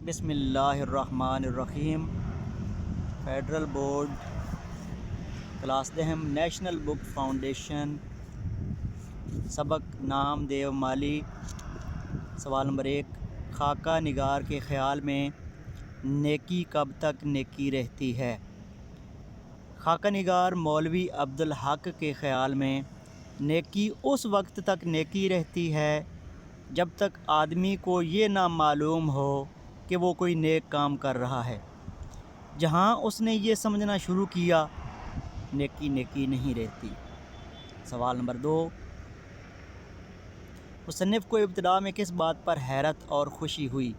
بسم اللہ الرحمن الرحیم۔ فیڈرل بورڈ کلاس دہم نیشنل بک فاؤنڈیشن سبق نام دیو مالی۔ سوال نمبر 1، خاکہ نگار کے خیال میں نیکی کب تک نیکی رہتی ہے؟ خاکہ نگار مولوی عبدالحق کے خیال میں نیکی اس وقت تک نیکی رہتی ہے جب تک آدمی کو یہ نہ معلوم ہو کہ وہ کوئی نیک کام کر رہا ہے۔ جہاں اس نے یہ سمجھنا شروع کیا، نیکی نیکی نہیں رہتی۔ سوال نمبر 2، مصنف کو ابتدا میں کس بات پر حیرت اور خوشی ہوئی؟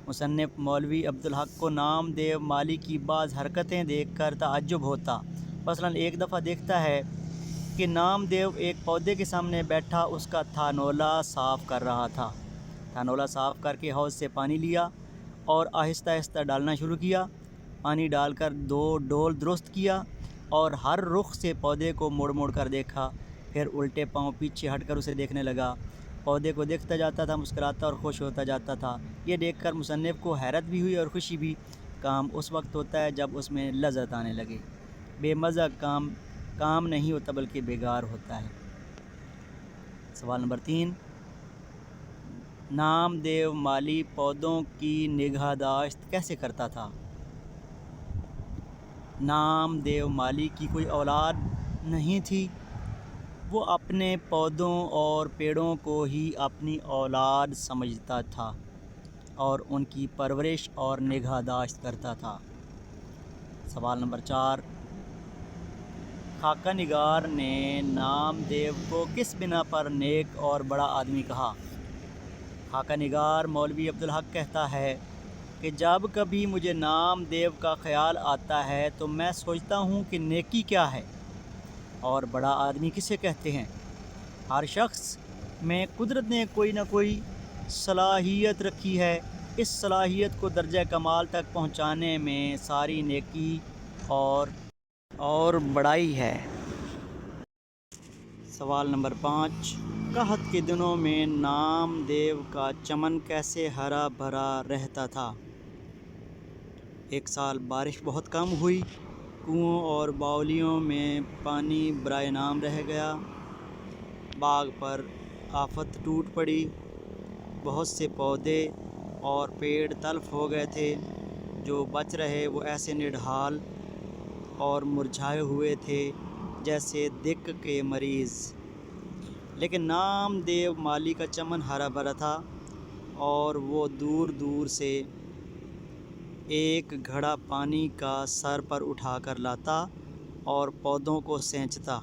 مصنف مولوی عبدالحق کو نام دیو مالی کی بعض حرکتیں دیکھ کر تعجب ہوتا۔ مثلاً ایک دفعہ دیکھتا ہے کہ نام دیو ایک پودے کے سامنے بیٹھا اس کا تھانولا صاف کر رہا تھا۔ تھانولا صاف کر کے حوض سے پانی لیا اور آہستہ آہستہ ڈالنا شروع کیا۔ پانی ڈال کر 2 ڈول درست کیا اور ہر رخ سے پودے کو موڑ موڑ کر دیکھا، پھر الٹے پاؤں پیچھے ہٹ کر اسے دیکھنے لگا۔ پودے کو دیکھتا جاتا تھا، مسکراتا اور خوش ہوتا جاتا تھا۔ یہ دیکھ کر مصنف کو حیرت بھی ہوئی اور خوشی بھی۔ کام اس وقت ہوتا ہے جب اس میں لذت آنے لگے۔ بے مزہ کام نہیں ہوتا بلکہ بیکار ہوتا ہے۔ سوال نمبر 3، نام دیو مالی پودوں کی نگہداشت کیسے کرتا تھا؟ نام دیو مالی کی کوئی اولاد نہیں تھی۔ وہ اپنے پودوں اور پیڑوں کو ہی اپنی اولاد سمجھتا تھا اور ان کی پرورش اور نگہداشت کرتا تھا۔ سوال نمبر 4، خاکہ نگار نے نام دیو کو کس بنا پر نیک اور بڑا آدمی کہا؟ خاکہ نگار مولوی عبدالحق کہتا ہے کہ جب کبھی مجھے نام دیو کا خیال آتا ہے تو میں سوچتا ہوں کہ نیکی کیا ہے اور بڑا آدمی کسے کہتے ہیں۔ ہر شخص میں قدرت نے کوئی نہ کوئی صلاحیت رکھی ہے۔ اس صلاحیت کو درجہ کمال تک پہنچانے میں ساری نیکی اور بڑائی ہے۔ سوال نمبر 5، قحط کے دنوں میں نام دیو کا چمن کیسے ہرا بھرا رہتا تھا؟ ایک سال بارش بہت کم ہوئی، کنوؤں اور باولیوں میں پانی برائے نام رہ گیا، باغ پر آفت ٹوٹ پڑی، بہت سے پودے اور پیڑ تلف ہو گئے تھے، جو بچ رہے وہ ایسے نڈھال اور مرجھائے ہوئے تھے جیسے دق کے مریض۔ لیکن نام دیو مالی کا چمن ہرا بھرا تھا اور وہ دور دور سے ایک گھڑا پانی کا سر پر اٹھا کر لاتا اور پودوں کو سینچتا۔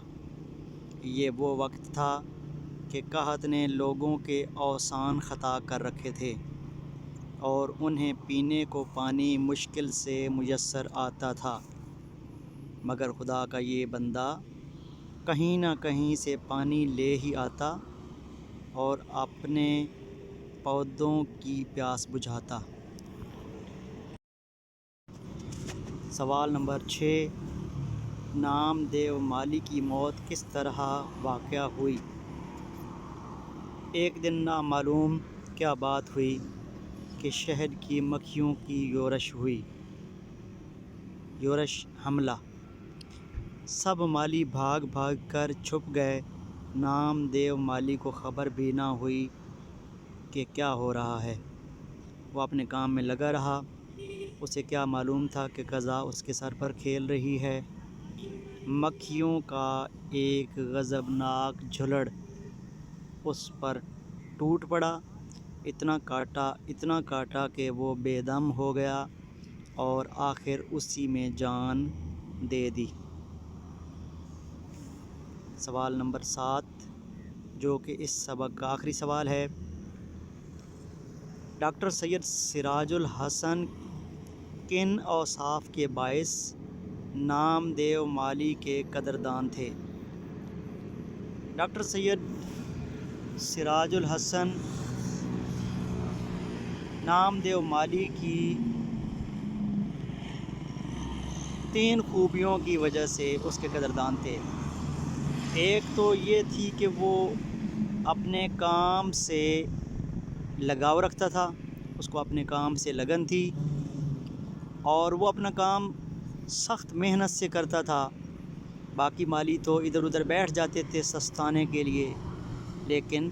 یہ وہ وقت تھا کہ قحط نے لوگوں کے اوسان خطا کر رکھے تھے اور انہیں پینے کو پانی مشکل سے میسر آتا تھا، مگر خدا کا یہ بندہ کہیں نہ کہیں سے پانی لے ہی آتا اور اپنے پودوں کی پیاس بجھاتا۔ سوال نمبر 6، نام دیو مالی کی موت کس طرح واقع ہوئی؟ ایک دن نامعلوم کیا بات ہوئی کہ شہد کی مکھیوں کی یورش ہوئی۔ یورش حملہ۔ سب مالی بھاگ بھاگ کر چھپ گئے۔ نام دیو مالی کو خبر بھی نہ ہوئی کہ کیا ہو رہا ہے۔ وہ اپنے کام میں لگا رہا۔ اسے کیا معلوم تھا کہ قضا اس کے سر پر کھیل رہی ہے۔ مکھیوں کا ایک غضبناک جھلڑ اس پر ٹوٹ پڑا، اتنا کاٹا کہ وہ بے دم ہو گیا اور آخر اسی میں جان دے دی۔ سوال نمبر 7، جو کہ اس سبق کا آخری سوال ہے، ڈاکٹر سید سراج الحسن کن اوصاف کے باعث نام دیو مالی کے قدردان تھے؟ ڈاکٹر سید سراج الحسن نام دیو مالی کی 3 خوبیوں کی وجہ سے اس کے قدردان تھے۔ ایک تو یہ تھی کہ وہ اپنے کام سے لگاؤ رکھتا تھا اس کو اپنے کام سے لگن تھی اور وہ اپنا کام سخت محنت سے کرتا تھا۔ باقی مالی تو ادھر ادھر بیٹھ جاتے تھے سستانے کے لیے، لیکن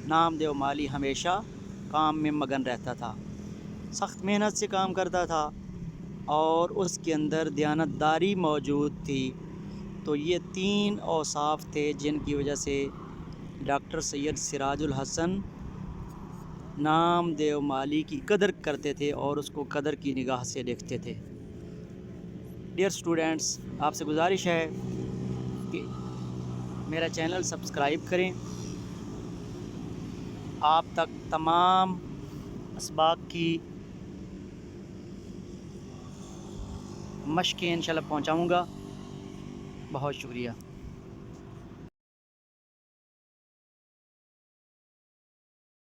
نامدیو مالی ہمیشہ کام میں مگن رہتا تھا، سخت محنت سے کام کرتا تھا اور اس کے اندر دیانتداری موجود تھی۔ تو یہ 3 اوصاف تھے جن کی وجہ سے ڈاکٹر سید سراج الحسن نامدیو مالی کی قدر کرتے تھے اور اس کو قدر کی نگاہ سے دیکھتے تھے۔ ڈیئر اسٹوڈنٹس، آپ سے گزارش ہے کہ میرا چینل سبسکرائب کریں، آپ تک تمام اسباق کی مشقیں انشاءاللہ پہنچاؤں گا۔ بہت شکریہ۔